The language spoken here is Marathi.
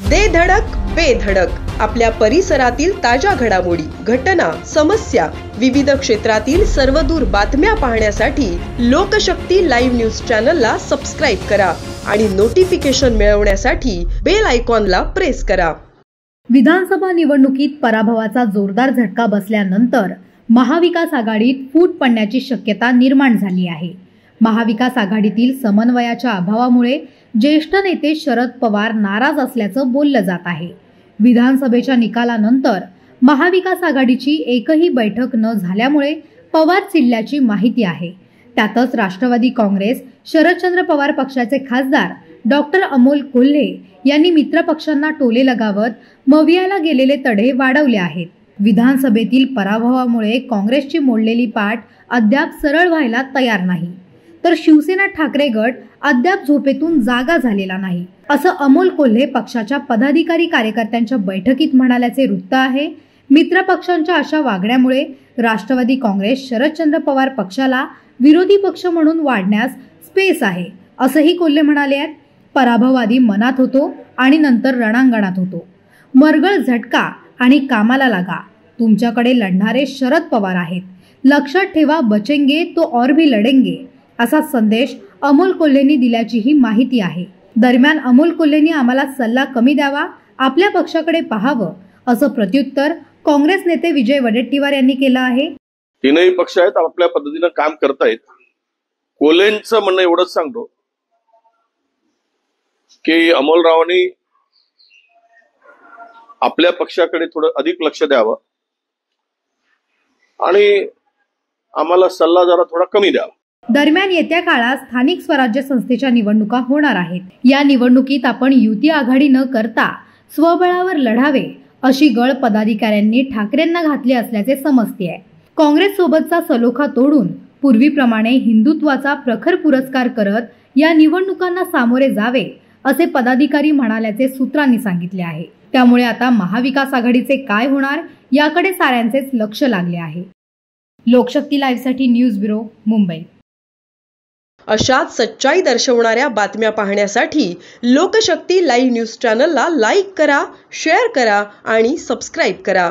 दे धडक बेधडक आपल्या परिसरातील ताज्या घडामोडी, घटना, समस्या, विविध क्षेत्रातील सर्वदूर बातम्या पाहण्यासाठी लोकशक्ती लाईव्ह न्यूज चॅनलला सबस्क्राईब करा आणि नोटिफिकेशन मिळवण्यासाठी बेल आयकॉनला प्रेस करा। विधानसभा निवडणुकीत पराभवाचा जोरदार झटका बसल्यानंतर महाविकास आघाडीत फूट पडण्याची शक्यता निर्माण झाली आहे। महाविकास आघाडीतील समन्वयाच्या अभावामुळे ज्येष्ठ नेते शरद पवार नाराज असल्याचं बोललं जात आहे। विधानसभेच्या निकालानंतर महाविकास आघाडीची एकही बैठक न झाल्यामुळे पवार चिडल्याची माहिती आहे। त्यातच राष्ट्रवादी काँग्रेस शरदचंद्र पवार पक्षाचे खासदार डॉक्टर अमोल कोल्हे यांनी मित्र पक्षांना टोले लगावत मवियाला गेलेले तडे वाढवले आहेत। विधानसभेतील पराभवामुळे काँग्रेसची मोडलेली पाठ अद्याप सरळ व्हायला तयार नाही, तर शिवसेना ठाकरे गट अद्याप झोपेतून जागा झालेला नाही, असं अमोल कोल्हे पक्षाच्या पदाधिकारी कार्यकर्त्यांच्या बैठकीत म्हणाल्याचे वृत्त आहे। मित्र पक्षांच्या अशा वागण्यामुळे राष्ट्रवादी काँग्रेस शरदचंद्र पवार पक्षाला विरोधी पक्ष म्हणून वाढण्यास स्पेस आहे, असंही कोल्हे म्हणाले आहेत। पराभव आधी मनात होतो आणि नंतर रणांगणात होतो। मरगळ झटका आणि कामाला लागा। तुमच्याकडे लढणारे शरद पवार आहेत, लक्षात ठेवा, बचेंगे तो और भी लढेंगे, असा संदेश अमोल कोल्हेंनी दिल्याचीही माहिती आहे। दरम्यान अमोल कोल्हेंनी आम्हाला सल्ला कमी द्यावा, आपल्या पक्षाकडे पाहावं, असं प्रत्युत्तर काँग्रेस नेते विजय वडेट्टीवार यांनी केलं आहे। तीनही पक्ष आहेत, आपल्या पद्धतीनं काम करतायत। कोल्हेंचं म्हणणं एवढंच सांगतो की अमोलरावांनी आपल्या पक्षाकडे थोडं अधिक लक्ष द्यावं आणि आम्हाला सल्ला जरा थोडा कमी द्यावा। दरम्यान येत्या काळात स्थानिक स्वराज्य संस्थेच्या निवडणुका होणार आहेत। या निवडणुकीत आपण युती आघाडी न करता स्वबळावर लढावे, अशी गळ पदाधिकाऱ्यांनी ठाकरेंना घातली असल्याचे समजते आहे। काँग्रेस सोबतचा सलोखा तोडून पूर्वीप्रमाणे हिंदुत्वाचा प्रखर पुरस्कार करत या निवडणुकांना सामोरे जावे, असे पदाधिकारी म्हणाल्याचे सूत्रांनी सांगितले आहे। त्यामुळे आता महाविकास आघाडीचे काय होणार याकडे साऱ्यांचेच लक्ष लागले आहे। लोकशक्ती लाईव्ह साठी न्यूज ब्युरो, मुंबई। अशाच सच्चाई दर्शवणाऱ्या बातम्या पाहण्यासाठी लोकशक्ती लाईव्ह न्यूज चॅनलला लाईक करा, शेअर करा आणि सबस्क्राईब करा।